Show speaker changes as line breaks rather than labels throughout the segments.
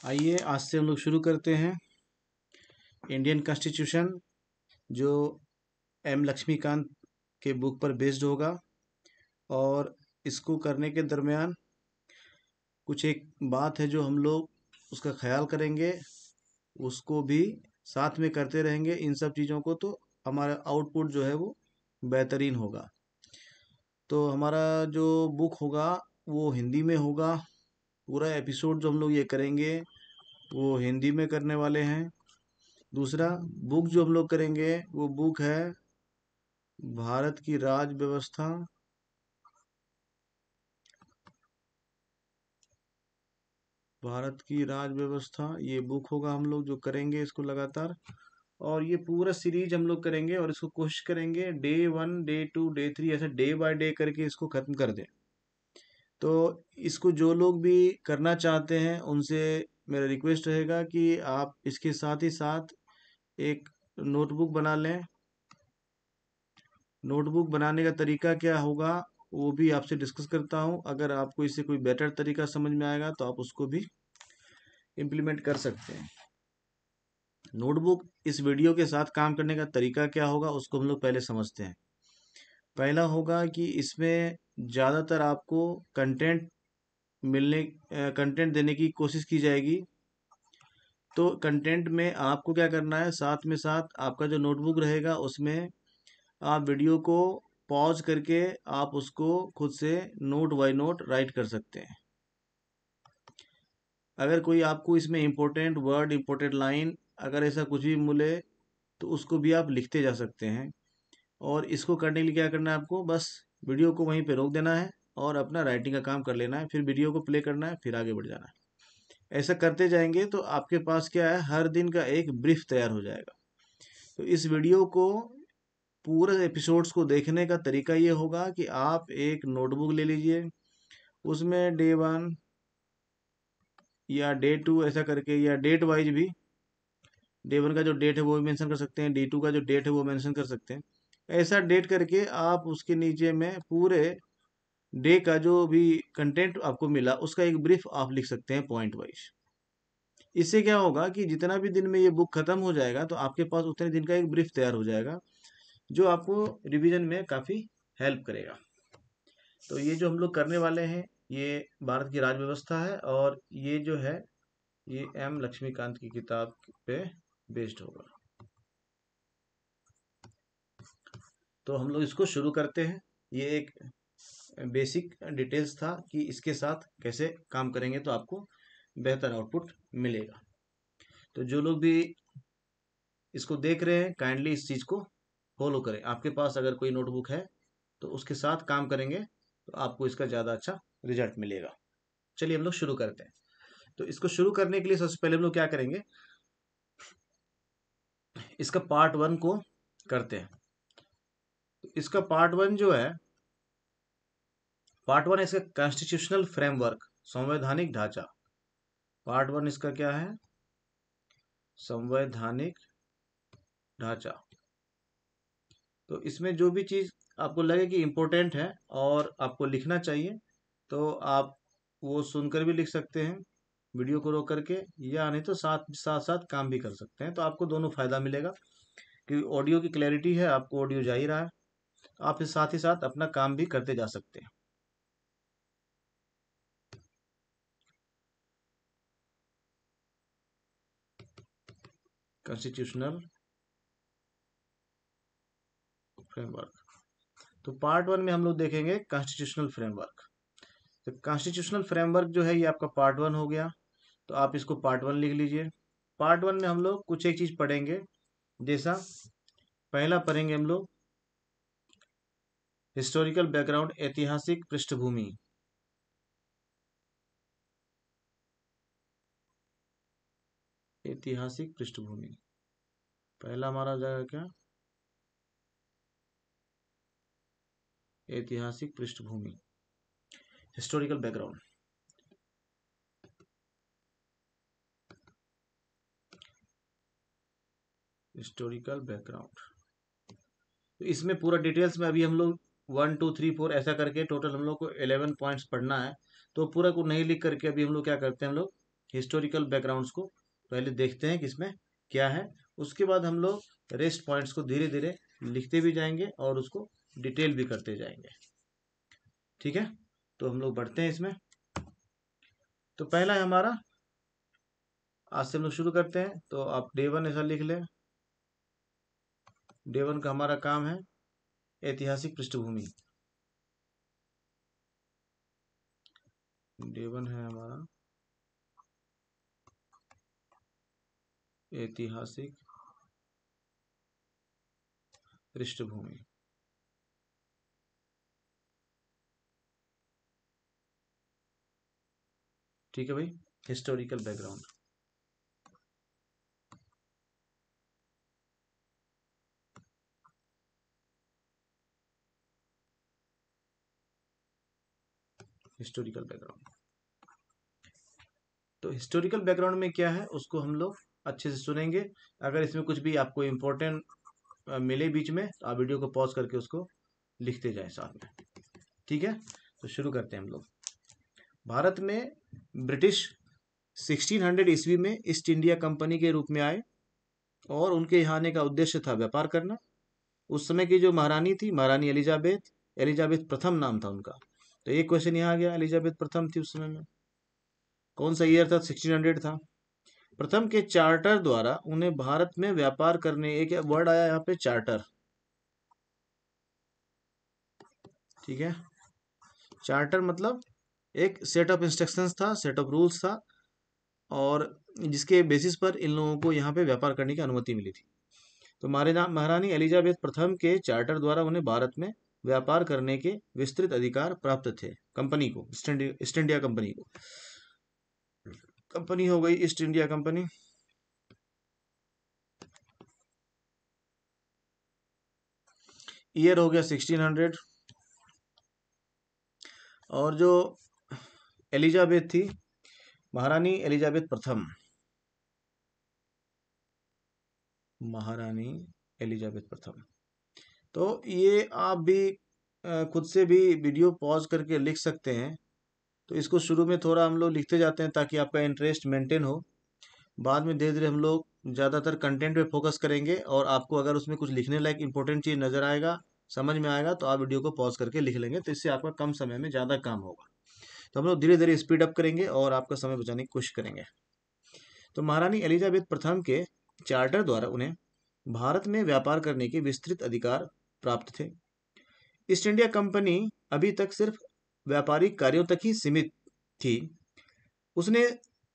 आइए आज से हम लोग शुरू करते हैं इंडियन कॉन्स्टिट्यूशन, जो एम लक्ष्मीकांत के बुक पर बेस्ड होगा। और इसको करने के दरमियान कुछ एक बात है जो हम लोग उसका ख्याल करेंगे, उसको भी साथ में करते रहेंगे इन सब चीज़ों को, तो हमारा आउटपुट जो है वो बेहतरीन होगा। तो हमारा जो बुक होगा वो हिंदी में होगा। पूरा एपिसोड जो हम लोग ये करेंगे वो हिंदी में करने वाले हैं। दूसरा, बुक जो हम लोग करेंगे वो बुक है भारत की राज व्यवस्था। भारत की राज व्यवस्था ये बुक होगा, हम लोग जो करेंगे इसको लगातार। और ये पूरा सीरीज हम लोग करेंगे और इसको कोशिश करेंगे डे 1, डे 2, डे 3 ऐसे डे बाय डे करके इसको खत्म कर दें। तो इसको जो लोग भी करना चाहते हैं उनसे मेरा रिक्वेस्ट रहेगा कि आप इसके साथ ही साथ एक नोटबुक बना लें। नोटबुक बनाने का तरीका क्या होगा वो भी आपसे डिस्कस करता हूँ। अगर आपको इससे कोई बेटर तरीका समझ में आएगा तो आप उसको भी इम्प्लीमेंट कर सकते हैं। नोटबुक इस वीडियो के साथ काम करने का तरीका क्या होगा उसको हम लोग पहले समझते हैं। पहला होगा कि इसमें ज़्यादातर आपको कंटेंट मिलने कंटेंट देने की कोशिश की जाएगी। तो कंटेंट में आपको क्या करना है, साथ में साथ आपका जो नोटबुक रहेगा उसमें आप वीडियो को पॉज करके आप उसको खुद से नोट बाय नोट राइट कर सकते हैं। अगर कोई आपको इसमें इम्पोर्टेंट वर्ड, इम्पोर्टेंट लाइन अगर ऐसा कुछ भी मिले तो उसको भी आप लिखते जा सकते हैं। और इसको करने के लिए क्या करना है, आपको बस वीडियो को वहीं पे रोक देना है और अपना राइटिंग का काम कर लेना है, फिर वीडियो को प्ले करना है, फिर आगे बढ़ जाना है। ऐसा करते जाएंगे तो आपके पास क्या है, हर दिन का एक ब्रीफ तैयार हो जाएगा। तो इस वीडियो को पूरे एपिसोड्स को देखने का तरीका ये होगा कि आप एक नोटबुक ले लीजिए, उसमें डे 1 या डे 2 ऐसा करके, या डेट वाइज भी डे 1 का जो डेट है वो भी मेंशन कर सकते हैं, डे 2 का जो डेट है वो मेंशन कर सकते हैं। ऐसा डेट करके आप उसके नीचे में पूरे डे का जो भी कंटेंट आपको मिला उसका एक ब्रीफ आप लिख सकते हैं पॉइंट वाइज। इससे क्या होगा कि जितना भी दिन में ये बुक खत्म हो जाएगा तो आपके पास उतने दिन का एक ब्रीफ तैयार हो जाएगा जो आपको रिवीजन में काफ़ी हेल्प करेगा। तो ये जो हम लोग करने वाले हैं ये भारत की राज व्यवस्था है, और ये जो है ये एम लक्ष्मीकांत की किताब पे बेस्ड होगा। तो हम लोग इसको शुरू करते हैं। ये एक बेसिक डिटेल्स था कि इसके साथ कैसे काम करेंगे तो आपको बेहतर आउटपुट मिलेगा। तो जो लोग भी इसको देख रहे हैं काइंडली इस चीज़ को फॉलो करें। आपके पास अगर कोई नोटबुक है तो उसके साथ काम करेंगे तो आपको इसका ज़्यादा अच्छा रिजल्ट मिलेगा। चलिए हम लोग शुरू करते हैं। तो इसको शुरू करने के लिए सबसे पहले हम लोग क्या करेंगे, इसका पार्ट 1 को करते हैं। तो इसका पार्ट 1 जो है, पार्ट 1 है इसका कॉन्स्टिट्यूशनल फ्रेमवर्क, संवैधानिक ढांचा। पार्ट 1 इसका क्या है, संवैधानिक ढांचा। तो इसमें जो भी चीज़ आपको लगे कि इम्पोर्टेंट है और आपको लिखना चाहिए तो आप वो सुनकर भी लिख सकते हैं वीडियो को रोक करके, या नहीं तो साथ साथ साथ काम भी कर सकते हैं। तो आपको दोनों फायदा मिलेगा कि ऑडियो की क्लैरिटी है, आपको ऑडियो जा ही रहा है, आप इस साथ ही साथ अपना काम भी करते जा सकते हैं। Constitutional framework. तो पार्ट 1 में हम लोग देखेंगे कॉन्स्टिट्यूशनल फ्रेमवर्क। तो कॉन्स्टिट्यूशनल फ्रेमवर्क जो है ये आपका पार्ट 1 हो गया। तो आप इसको पार्ट 1 लिख लीजिए। पार्ट 1 में हम लोग कुछ एक चीज पढ़ेंगे, जैसा पहला पढ़ेंगे हम लोग हिस्टोरिकल बैकग्राउंड, ऐतिहासिक पृष्ठभूमि। ऐतिहासिक पृष्ठभूमि पहला हमारा हो जाएगा क्या, ऐतिहासिक पृष्ठभूमि, हिस्टोरिकल बैकग्राउंड। हिस्टोरिकल बैकग्राउंड, तो इसमें पूरा डिटेल्स में अभी हम लोग 1 2 3 4 ऐसा करके टोटल हम लोग को 11 पॉइंट्स पढ़ना है। तो पूरा को नहीं लिख करके अभी हम लोग क्या करते हैं, हम लोग हिस्टोरिकल बैकग्राउंड्स को पहले देखते हैं कि इसमें क्या है, उसके बाद हम लोग रेस्ट पॉइंट्स को धीरे धीरे लिखते भी जाएंगे और उसको डिटेल भी करते जाएंगे। ठीक है, तो हम लोग बढ़ते हैं इसमें। तो पहला है हमारा, आज से हम लोग शुरू करते हैं। तो आप डे 1 ऐसा लिख लें। डे 1 का हमारा काम है ऐतिहासिक पृष्ठभूमि। डे 1 है हमारा ऐतिहासिक पृष्ठभूमि। ठीक है भाई, हिस्टोरिकल बैकग्राउंड। हिस्टोरिकल बैकग्राउंड, तो हिस्टोरिकल बैकग्राउंड में क्या है उसको हम लोग अच्छे से सुनेंगे। अगर इसमें कुछ भी आपको इम्पोर्टेंट मिले बीच में तो आप वीडियो को पॉज करके उसको लिखते जाएं साथ में। ठीक है, तो शुरू करते हैं हम लोग। भारत में ब्रिटिश 1600 ईस्वी में ईस्ट इंडिया कंपनी के रूप में आए और उनके यहाँ आने का उद्देश्य था व्यापार करना। उस समय की जो महारानी थी, महारानी एलिजाबेथ, एलिजाबेथ प्रथम नाम था उनका। तो एक क्वेश्चन यहाँ आ गया, एलिजाबेथ प्रथम थी उस समय में, कौन सा ईयर था? 1600 था। प्रथम के चार्टर द्वारा उन्हें भारत में व्यापार करने, एक वर्ड आया यहाँ पे चार्टर। ठीक है, चार्टर मतलब एक सेट ऑफ इंस्ट्रक्शंस था, सेट ऑफ रूल्स था, और जिसके बेसिस पर इन लोगों को यहाँ पे व्यापार करने की अनुमति मिली थी। तो महारानी एलिजाबेथ प्रथम के चार्टर द्वारा उन्हें भारत में व्यापार करने के विस्तृत अधिकार प्राप्त थे। कंपनी को, ईस्ट इंडिया कंपनी को, कंपनी हो गई ईस्ट इंडिया कंपनी। ईयर हो गया 1600। और जो एलिजाबेथ थी, महारानी एलिजाबेथ प्रथम, महारानी एलिजाबेथ प्रथम। तो ये आप भी खुद से भी वीडियो पॉज करके लिख सकते हैं। तो इसको शुरू में थोड़ा हम लोग लिखते जाते हैं ताकि आपका इंटरेस्ट मेंटेन हो। बाद में धीरे धीरे हम लोग ज़्यादातर कंटेंट पे फोकस करेंगे, और आपको अगर उसमें कुछ लिखने लायक इंपॉर्टेंट चीज़ नज़र आएगा, समझ में आएगा, तो आप वीडियो को पॉज करके लिख लेंगे। तो इससे आपका कम समय में ज़्यादा काम होगा। तो हम लोग धीरे धीरे स्पीड अप करेंगे और आपका समय बचाने की कोशिश करेंगे। तो महारानी एलिजाबेथ प्रथम के चार्टर द्वारा उन्हें भारत में व्यापार करने के विस्तृत अधिकार प्राप्त थे। ईस्ट इंडिया कंपनी अभी तक सिर्फ व्यापारिक कार्यों तक ही सीमित थी। उसने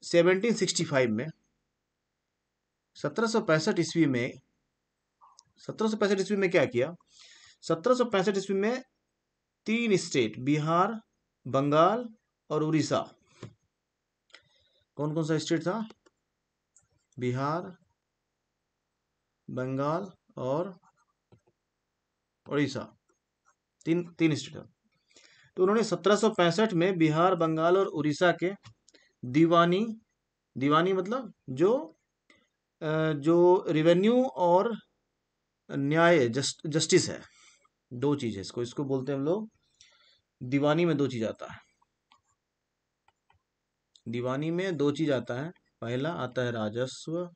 1765 में 1765 ईस्वी में 1765 ईस्वी में क्या किया? 1765 ईस्वी में 3 स्टेट, बिहार, बंगाल और उड़ीसा। कौन कौन सा स्टेट था? बिहार, बंगाल और उड़ीसा, तीन स्टेट। तो उन्होंने 1765 में बिहार, बंगाल और उड़ीसा के दीवानी, दीवानी मतलब जो रिवेन्यू और न्याय, जस्टिस है, दो चीज है इसको, इसको बोलते हैं हम लोग दीवानी में दो चीज आता है। दीवानी में दो चीज आता है, पहला आता है राजस्व,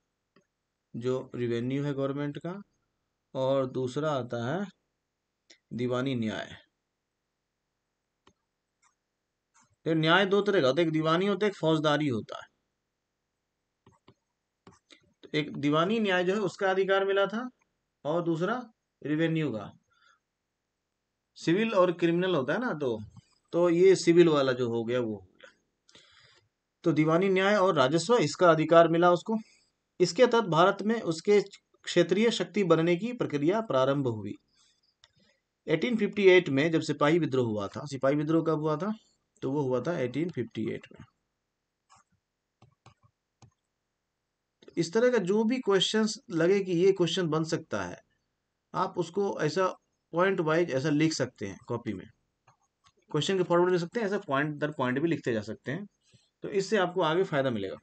जो रिवेन्यू है गवर्नमेंट का, और दूसरा आता है दीवानी न्याय। तो न्याय दो तरह का होता है, एक दीवानी होता है, एक फौजदारी होता है। तो एक दीवानी न्याय जो है उसका अधिकार मिला था, और दूसरा रिवेन्यू का। सिविल और क्रिमिनल होता है ना, तो ये सिविल वाला जो हो गया वो हो गया। तो दीवानी न्याय और राजस्व, इसका अधिकार मिला उसको। इसके तहत भारत में उसके क्षेत्रीय शक्ति बनने की प्रक्रिया प्रारंभ हुई। 1858 में जब सिपाही विद्रोह हुआ था, सिपाही विद्रोह कब हुआ था? तो वो हुआ था 1858 में। तो इस तरह का जो भी क्वेश्चंस लगे कि ये क्वेश्चन बन सकता है, आप उसको ऐसा पॉइंट वाइज ऐसा लिख सकते हैं कॉपी में। क्वेश्चन के फॉरवर्ड लिख सकते हैं, ऐसा पॉइंट दर पॉइंट भी लिखते जा सकते हैं। तो इससे आपको आगे फायदा मिलेगा।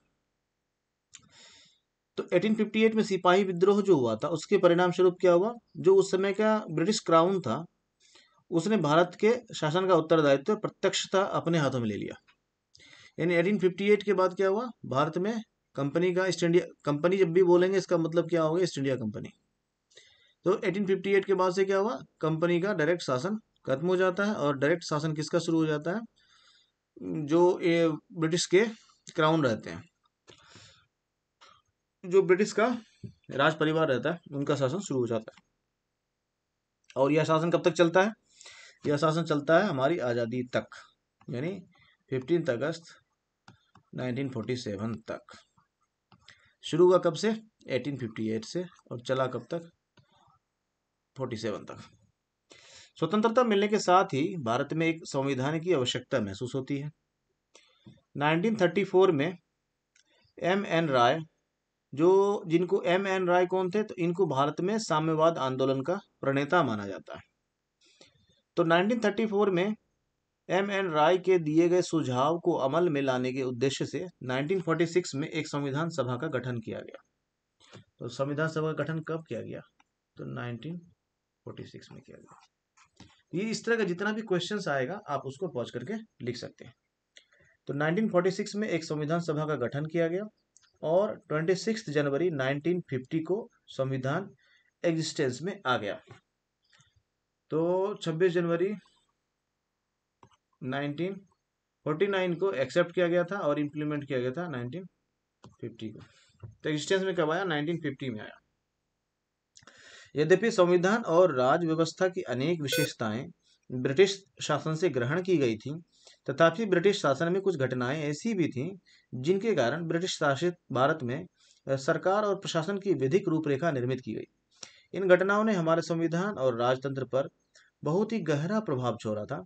तो 1858 में सिपाही विद्रोह जो हुआ था, उसके परिणाम स्वरूप क्या हुआ? जो उस समय का ब्रिटिश क्राउन था, उसने भारत के शासन का उत्तरदायित्व प्रत्यक्षता अपने हाथों में ले लिया। यानी 1858 के बाद क्या हुआ, भारत में कंपनी का ईस्ट इंडिया कंपनी जब भी बोलेंगे इसका मतलब क्या होगा, ईस्ट इंडिया कंपनी। तो 1858 के बाद से क्या हुआ, कंपनी का डायरेक्ट शासन खत्म हो जाता है और डायरेक्ट शासन किसका शुरू हो जाता है, जो ये ब्रिटिश के क्राउन रहते हैं, जो ब्रिटिश का राज परिवार रहता है उनका शासन शुरू हो जाता है। और यह शासन कब तक चलता है, यह शासन चलता है हमारी आज़ादी तक, यानी 15 अगस्त 1947 तक। शुरू हुआ कब से, 1858 से, और चला कब तक, 47 तक। स्वतंत्रता मिलने के साथ ही भारत में एक संविधान की आवश्यकता महसूस होती है। 1934 में M.N. राय, जो जिनको M.N. राय कौन थे, तो इनको भारत में साम्यवाद आंदोलन का प्रणेता माना जाता है। तो 1934 में M.N. राय के दिए गए सुझाव को अमल में लाने के उद्देश्य से 1946 में एक संविधान सभा का गठन किया गया। तो संविधान सभा का गठन कब किया गया, तो 1946 में किया गया। ये इस तरह का जितना भी क्वेश्चंस आएगा आप उसको पॉज करके लिख सकते हैं। तो 1946 में एक संविधान सभा का गठन किया गया और 26 जनवरी 1950 को संविधान एग्जिस्टेंस में आ गया। तो 26 जनवरी 1949 को एक्सेप्ट किया गया था और इम्प्लीमेंट किया गया था 1950 को। तो एग्जिस्टेंस में कब आया, 1950 में आया। यद्यपि संविधान और राज व्यवस्था की अनेक विशेषताएं ब्रिटिश शासन से ग्रहण की गई थी, तथापि ब्रिटिश शासन में कुछ घटनाएं ऐसी भी थीं जिनके कारण ब्रिटिश शासित भारत में सरकार और प्रशासन की विधिक रूपरेखा निर्मित की गई। इन घटनाओं ने हमारे संविधान और राजतंत्र पर बहुत ही गहरा प्रभाव छोड़ा था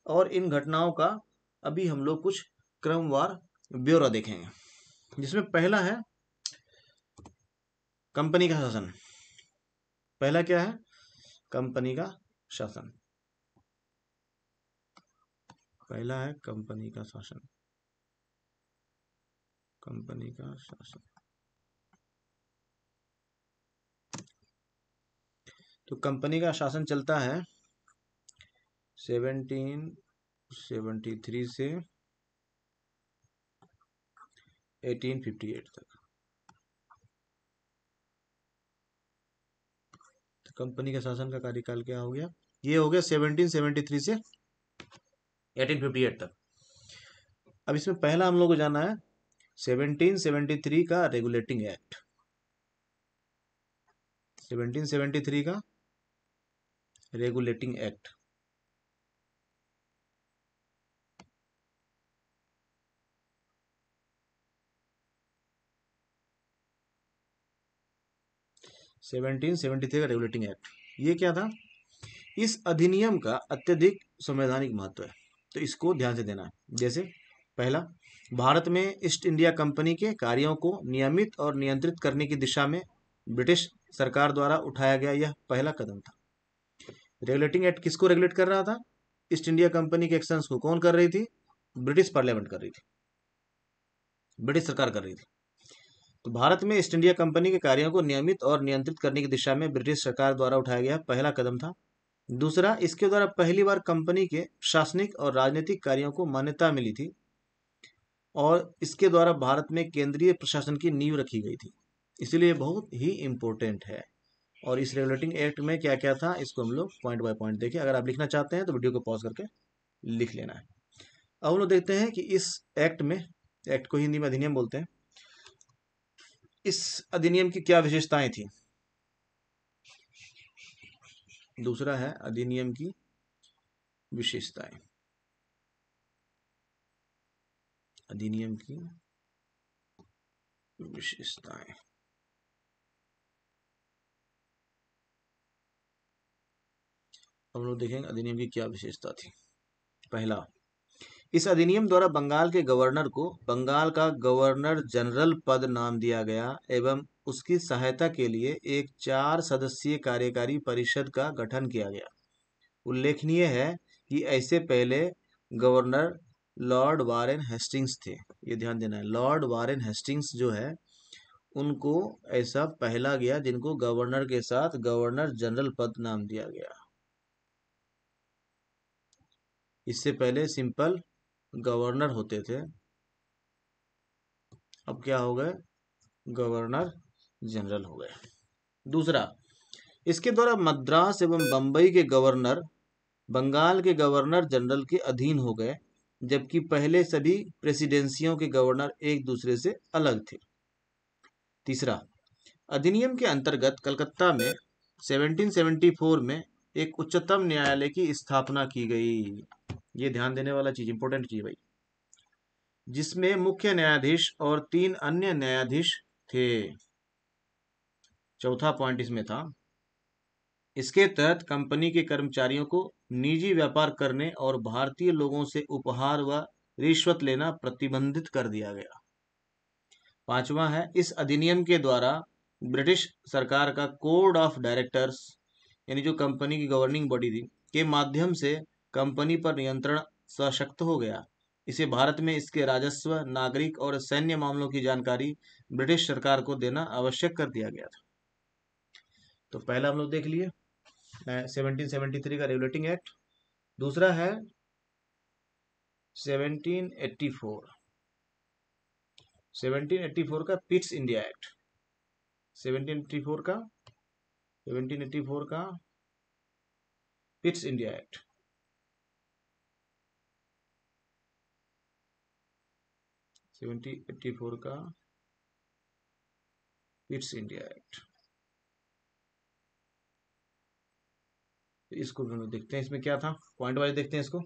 और इन घटनाओं का अभी हम लोग कुछ क्रमवार ब्यौरा देखेंगे, जिसमें पहला है कंपनी का शासन। पहला क्या है, कंपनी का शासन। पहला है कंपनी का शासन, कंपनी का शासन। तो कंपनी का शासन चलता है 1773 से 1858 तक। तो कंपनी का शासन का कार्यकाल क्या हो गया, ये हो गया 1773 से 1858 तक। अब इसमें पहला हम लोग को जाना है 1773 का रेगुलेटिंग एक्ट। 1773 का regulating act. Seventeen seventy three का रेगुलेटिंग एक्ट, ये क्या था, इस अधिनियम का अत्यधिक संवैधानिक महत्व है, तो इसको ध्यान से देना है। जैसे पहला, भारत में ईस्ट इंडिया कंपनी के कार्यों को नियमित और नियंत्रित करने की दिशा में ब्रिटिश सरकार द्वारा उठाया गया यह पहला कदम था। रेगुलेटिंग एक्ट किसको रेगुलेट कर रहा था, ईस्ट इंडिया कंपनी के एक्शंस को कौन कर रही थी, ब्रिटिश पार्लियामेंट कर रही थी, ब्रिटिश सरकार कर रही थी। तो भारत में ईस्ट इंडिया कंपनी के कार्यों को नियमित और नियंत्रित करने की दिशा में ब्रिटिश सरकार द्वारा उठाया गया पहला कदम था। दूसरा, इसके द्वारा पहली बार कंपनी के प्रशासनिक और राजनीतिक कार्यों को मान्यता मिली थी और इसके द्वारा भारत में केंद्रीय प्रशासन की नींव रखी गई थी, इसलिए बहुत ही इम्पोर्टेंट है। और इस रेगुलेटिंग एक्ट में क्या क्या था इसको हम लोग पॉइंट बाय पॉइंट देखें। अगर आप लिखना चाहते हैं तो वीडियो को पॉज करके लिख लेना है। अब हम लोग देखते हैं कि इस एक्ट में, एक्ट को हिंदी में अधिनियम बोलते हैं, इस अधिनियम की क्या विशेषताएं थी। दूसरा है अधिनियम की विशेषताएं, अधिनियम की विशेषताएं। हम लोग देखेंगे अधिनियम की क्या विशेषता थी। पहला, इस अधिनियम द्वारा बंगाल के गवर्नर को बंगाल का गवर्नर जनरल पद नाम दिया गया एवं उसकी सहायता के लिए एक 4 सदस्यीय कार्यकारी परिषद का गठन किया गया। उल्लेखनीय है कि ऐसे पहले गवर्नर लॉर्ड वारेन हेस्टिंग्स थे, ये ध्यान देना है। लॉर्ड वारेन हेस्टिंग्स जो है उनको ऐसा पहला गया जिनको गवर्नर के साथ गवर्नर जनरल पद नाम दिया गया। इससे पहले सिंपल गवर्नर होते थे अब क्या हो गए, गवर्नर जनरल हो गए। दूसरा, इसके द्वारा मद्रास एवं बंबई के गवर्नर बंगाल के गवर्नर जनरल के अधीन हो गए, जबकि पहले सभी प्रेसिडेंसियों के गवर्नर एक दूसरे से अलग थे। तीसरा, अधिनियम के अंतर्गत कलकत्ता में 1774 में एक उच्चतम न्यायालय की स्थापना की गई। ये ध्यान देने वाला चीज, इंपॉर्टेंट चीज भाई, जिसमें मुख्य न्यायाधीश और 3 अन्य न्यायाधीश थे। चौथा पॉइंट इसमें था, इसके तहत कंपनी के कर्मचारियों को निजी व्यापार करने और भारतीय लोगों से उपहार व रिश्वत लेना प्रतिबंधित कर दिया गया। पांचवा है, इस अधिनियम के द्वारा ब्रिटिश सरकार का कोड ऑफ डायरेक्टर्स, यानी जो कंपनी की गवर्निंग बॉडी थी, के माध्यम से कंपनी पर नियंत्रण सशक्त हो गया। इसे भारत में इसके राजस्व, नागरिक और सैन्य मामलों की जानकारी ब्रिटिश सरकार को देना आवश्यक कर दिया गया था। तो पहला हम लोग देख लिए 1773 का रेगुलेटिंग एक्ट। दूसरा है 1784 का पिट्स इंडिया एक्ट। 1784 का पिट्स इंडिया एक्ट। 1784 का पिट्स इंडिया एक्ट। इसको भी हम लोग देखते हैं, इसमें क्या था, पॉइंट वाइज देखते हैं इसको।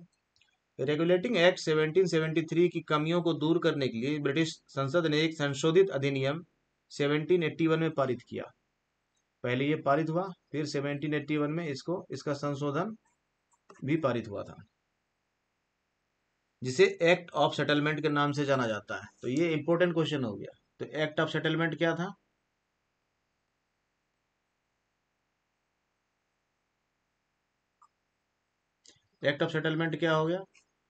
रेगुलेटिंग एक्ट 1773 की कमियों को दूर करने के लिए ब्रिटिश संसद ने एक संशोधित अधिनियम 1781 में पारित किया। पहले ये पारित हुआ, फिर 1781 में इसका संशोधन भी पारित हुआ था, जिसे एक्ट ऑफ सेटलमेंट के नाम से जाना जाता है। तो ये इंपॉर्टेंट क्वेश्चन हो गया। तो एक्ट ऑफ सेटलमेंट क्या था? एक्ट ऑफ सेटलमेंट क्या हो गया?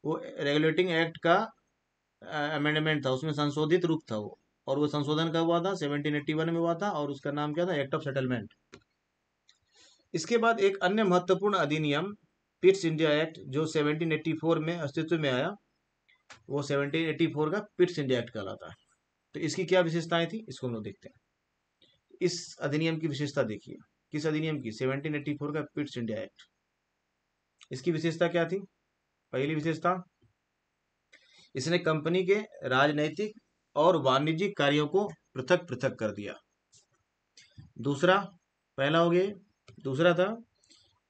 वो रेगुलेटिंग एक्ट का अमेंडमेंट था, उसमें संशोधित रूप था वो। और वो संशोधन कब हुआ था? 1781 में हुआ था, और उसका नाम क्या था? Act of settlement. इसके बाद एक अन्य महत्वपूर्ण अधिनियम पिट्स इंडिया एक्ट, जो 1784 में अस्तित्व में आया, वो 1784 का पिट्स इंडिया एक्ट कहलाता है। तो इसकी क्या विशेषताएं थी, इसको हम लोग देखते हैं। इस अधिनियम की विशेषता देखिए। किस अधिनियम की? 1784 का पिट्स इंडिया एक्ट। इसकी विशेषता क्या थी? पहली विशेषता, इसने कंपनी के राजनैतिक और वाणिज्यिक कार्यों को पृथक पृथक कर दिया। दूसरा, पहला हो गया। दूसरा था,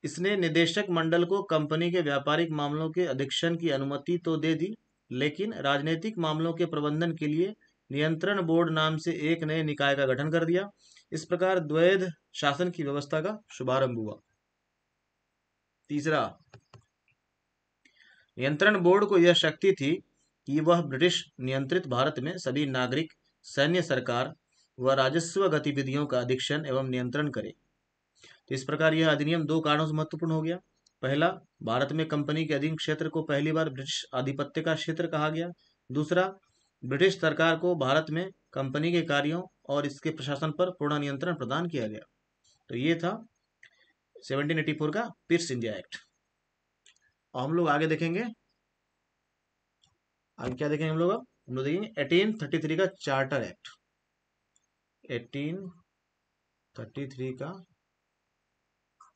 इसने निदेशक मंडल को कंपनी के व्यापारिक मामलों के अधीक्षण की अनुमति तो दे दी, लेकिन राजनीतिक मामलों के प्रबंधन के लिए नियंत्रण बोर्ड नाम से एक नए निकाय का गठन कर दिया। इस प्रकार द्वैध शासन की व्यवस्था का शुभारंभ हुआ। तीसरा, नियंत्रण बोर्ड को यह शक्ति थी कि वह ब्रिटिश नियंत्रित भारत में सभी नागरिक, सैन्य, सरकार व राजस्व गतिविधियों का अधीक्षण एवं नियंत्रण करे। तो इस प्रकार यह अधिनियम 2 कारणों से महत्वपूर्ण हो गया। पहला, भारत में कंपनी के अधीन क्षेत्र को पहली बार ब्रिटिश आधिपत्य का क्षेत्र कहा गया। दूसरा, ब्रिटिश सरकार को भारत में कंपनी के कार्यों और इसके प्रशासन पर पूर्ण नियंत्रण प्रदान किया गया। तो ये था 1784 का पिट्स इंडिया एक्ट। और हम लोग आगे देखेंगे, आगे क्या देखेंगे हम लोग? अब हम लोग देखेंगे 1833 का चार्टर एक्ट। 1833 का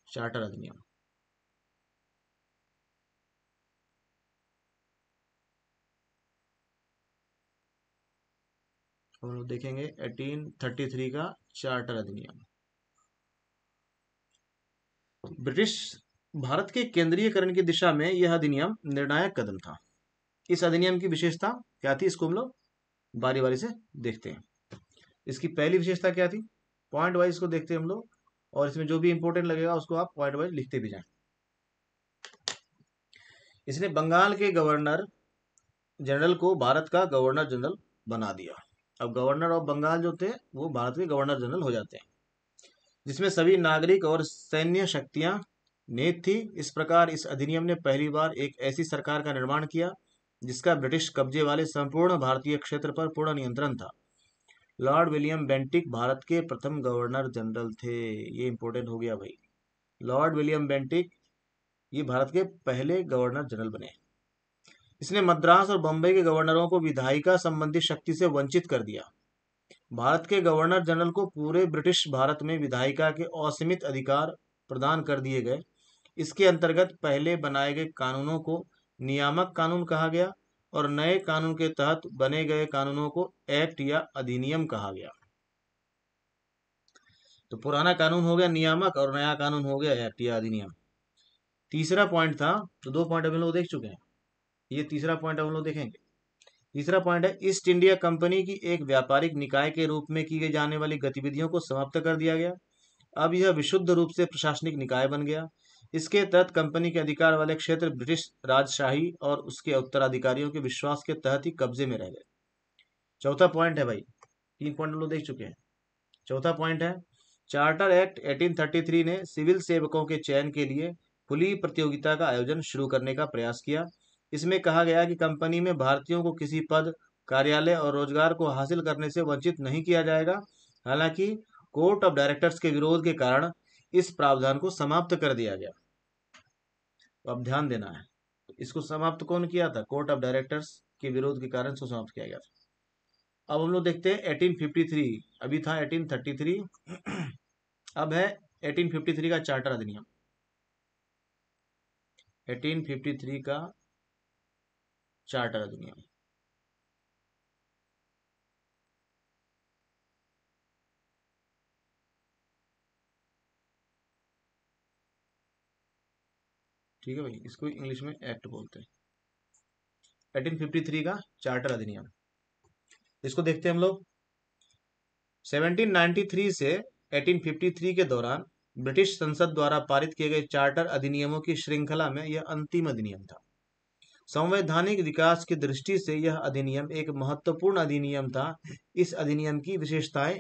चार्टर अधिनियम। हम लोग देखेंगे 1833 का चार्टर अधिनियम। ब्रिटिश भारत के केंद्रीयकरण की दिशा में यह अधिनियम निर्णायक कदम था। इस अधिनियम की विशेषता क्या थी, इसको हम लोग बारी बारी से देखते हैं। इसकी पहली विशेषता क्या थी? पॉइंट वाइज इसको देखते हैं हम लोग, और इसमें जो भी इंपॉर्टेंट लगेगा उसको आप पॉइंट वाइज लिखते भी जाएं। इसने बंगाल के गवर्नर जनरल को भारत का गवर्नर जनरल बना दिया। अब गवर्नर ऑफ बंगाल जो थे वो भारत के गवर्नर जनरल हो जाते हैं, जिसमें सभी नागरिक और सैन्य शक्तियां निहित थी। इस प्रकार इस अधिनियम ने पहली बार एक ऐसी सरकार का निर्माण किया जिसका ब्रिटिश कब्जे वाले संपूर्ण भारतीय क्षेत्र पर पूर्ण नियंत्रण था। लॉर्ड विलियम बेंटिक भारत के प्रथम गवर्नर जनरल थे। ये इंपॉर्टेंट हो गया भाई। लॉर्ड विलियम बेंटिक ये भारत के पहले गवर्नर जनरल बने। इसने मद्रास और बंबई के गवर्नरों को विधायिका संबंधी शक्ति से वंचित कर दिया। भारत के गवर्नर जनरल को पूरे ब्रिटिश भारत में विधायिका के असीमित अधिकार प्रदान कर दिए गए। इसके अंतर्गत पहले बनाए गए कानूनों को नियामक कानून कहा गया और नए कानून के तहत बने गए कानूनों को एक्ट या अधिनियम कहा गया। तो पुराना कानून हो गया नियामक और नया कानून हो गया एक्ट या अधिनियम। तीसरा पॉइंट था, तो दो पॉइंट हम लोग देख चुके हैं, ये तीसरा पॉइंट हम लोग देखेंगे। तीसरा पॉइंट है ईस्ट इंडिया कंपनी की एक व्यापारिक निकाय के रूप में की गई जाने वाली गतिविधियों को समाप्त कर दिया गया। अब यह विशुद्ध रूप से प्रशासनिक निकाय बन गया। इसके तहत कंपनी के अधिकार वाले क्षेत्र ब्रिटिश राजशाही और उसके उत्तराधिकारियों के विश्वास के तहत ही कब्जे में रह गए। चौथा पॉइंट है भाई, तीन पॉइंट हम लोग देख चुके हैं। चौथा पॉइंट है चार्टर एक्ट 1833 ने सिविल सेवकों के चयन के लिए खुली प्रतियोगिता का आयोजन शुरू करने का प्रयास किया। इसमें कहा गया कि कंपनी में भारतीयों को किसी पद, कार्यालय और रोजगार को हासिल करने से वंचित नहीं किया जाएगा। हालांकि कोर्ट ऑफ डायरेक्टर्स के विरोध के कारण इस प्रावधान को समाप्त कर दिया गया। तो अब ध्यान देना है, इसको समाप्त कौन किया था? कोर्ट ऑफ डायरेक्टर्स के विरोध के कारण इसको समाप्त किया गया था। अब हम लोग देखते हैं 1853, अभी था 1833, अब है 1853 का चार्टर अधिनियम। 1853 का चार्टर अधिनियम। ठीक है भाई, इसको इंग्लिश में एक्ट बोलते हैं। 1853 का चार्टर अधिनियम, इसको देखते हैं हम लोग। 1793 से 1853 के दौरान ब्रिटिश संसद द्वारा पारित किए गए चार्टर अधिनियमों की श्रृंखला में यह अंतिम अधिनियम था। संवैधानिक विकास की दृष्टि से यह अधिनियम एक महत्वपूर्ण अधिनियम था। इस अधिनियम की विशेषताएं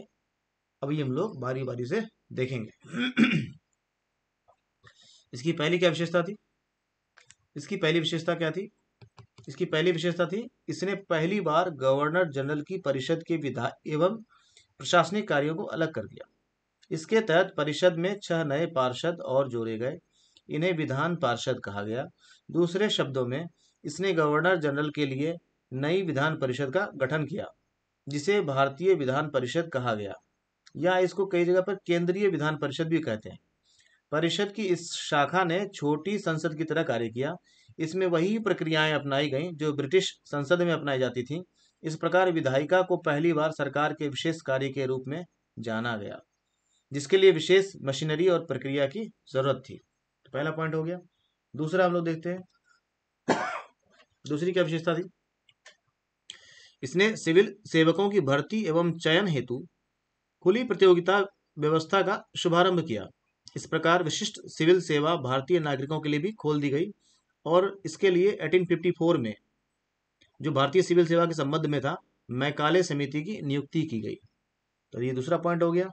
अभी हम लोग बारी बारी से देखेंगे। इसकी पहली क्या विशेषता थी? इसकी पहली विशेषता क्या थी? इसकी पहली विशेषता थी इसने पहली बार गवर्नर जनरल की परिषद के विधान एवं प्रशासनिक कार्यों को अलग कर दिया। इसके तहत परिषद में 6 नए पार्षद और जोड़े गए। इन्हें विधान पार्षद कहा गया। दूसरे शब्दों में इसने गवर्नर जनरल के लिए नई विधान परिषद का गठन किया, जिसे भारतीय विधान परिषद कहा गया, या इसको कई जगह पर केंद्रीय विधान परिषद भी कहते हैं। परिषद की इस शाखा ने छोटी संसद की तरह कार्य किया। इसमें वही प्रक्रियाएं अपनाई गईं जो ब्रिटिश संसद में अपनाई जाती थीं। इस प्रकार विधायिका को पहली बार सरकार के विशेष कार्य के रूप में जाना गया, जिसके लिए विशेष मशीनरी और प्रक्रिया की जरूरत थी। तो पहला पॉइंट हो गया। दूसरा हम लोग देखते हैं, दूसरी क्या विशेषता थी? इसने सिविल सेवकों की भर्ती एवं चयन हेतु खुली प्रतियोगिता व्यवस्था का शुभारंभ किया। इस प्रकार विशिष्ट सिविल सेवा भारतीय नागरिकों के लिए भी खोल दी गई और इसके लिए 1854 में जो भारतीय सिविल सेवा के संबंध में था, मैकाले समिति की नियुक्ति की गई। तो ये दूसरा पॉइंट हो गया।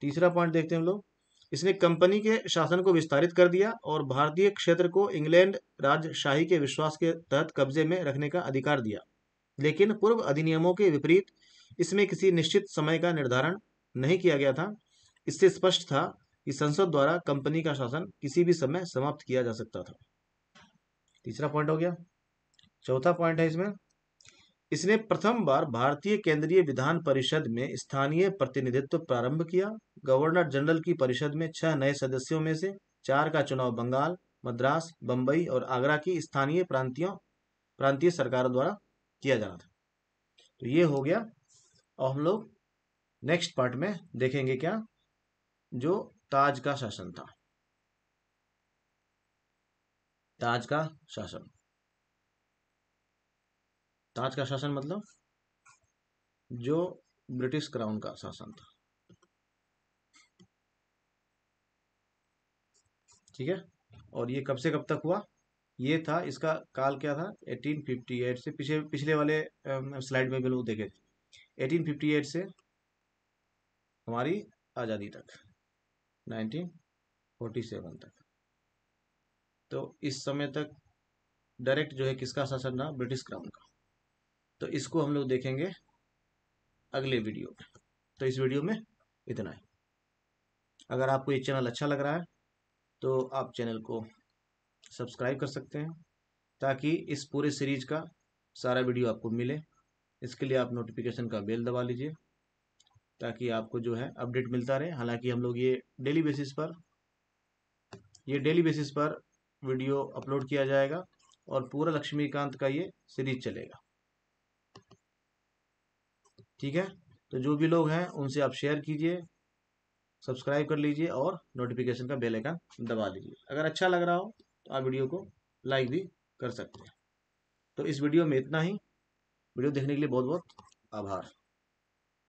तीसरा पॉइंट देखते हैं हम लोग। इसने कंपनी के शासन को विस्तारित कर दिया और भारतीय क्षेत्र को इंग्लैंड राजशाही के विश्वास के तहत कब्जे में रखने का अधिकार दिया। लेकिन पूर्व अधिनियमों के विपरीत इसमें किसी निश्चित समय का निर्धारण नहीं किया गया था। इससे स्पष्ट था कि संसद द्वारा कंपनी का शासन किसी भी समय समाप्त किया जा सकता था। तीसरा पॉइंट हो गया। चौथा पॉइंट है इसमें, इसने प्रथम बार भारतीय केंद्रीय विधान परिषद में स्थानीय प्रतिनिधित्व प्रारंभ किया। गवर्नर जनरल की परिषद में 6 नए सदस्यों में से 4 का चुनाव बंगाल, मद्रास, बंबई और आगरा की स्थानीय प्रांतीय सरकारों द्वारा किया जाना था। तो ये हो गया। और हम लोग नेक्स्ट पार्ट में देखेंगे क्या, जो ताज का शासन था। ताज का शासन, ताज का शासन मतलब जो ब्रिटिश क्राउन का शासन था। ठीक है, और ये कब से कब तक हुआ? ये था, इसका काल क्या था? 1858 से, पिछले वाले स्लाइड में भी लोग देखे थे, 1858 से हमारी आज़ादी तक, 1947 तक। तो इस समय तक डायरेक्ट जो है किसका शासन रहा? ब्रिटिश क्राउन का। तो इसको हम लोग देखेंगे अगले वीडियो में। तो इस वीडियो में इतना ही। अगर आपको ये चैनल अच्छा लग रहा है तो आप चैनल को सब्सक्राइब कर सकते हैं, ताकि इस पूरे सीरीज का सारा वीडियो आपको मिले। इसके लिए आप नोटिफिकेशन का बेल दबा लीजिए ताकि आपको जो है अपडेट मिलता रहे। हालांकि हम लोग ये डेली बेसिस पर वीडियो अपलोड किया जाएगा और पूरा लक्ष्मीकांत का ये सीरीज चलेगा। ठीक है, तो जो भी लोग हैं उनसे आप शेयर कीजिए, सब्सक्राइब कर लीजिए और नोटिफिकेशन का बेल आइकन दबा लीजिए। अगर अच्छा लग रहा हो तो आप वीडियो को लाइक भी कर सकते हैं। तो इस वीडियो में इतना ही। वीडियो देखने के लिए बहुत बहुत आभार।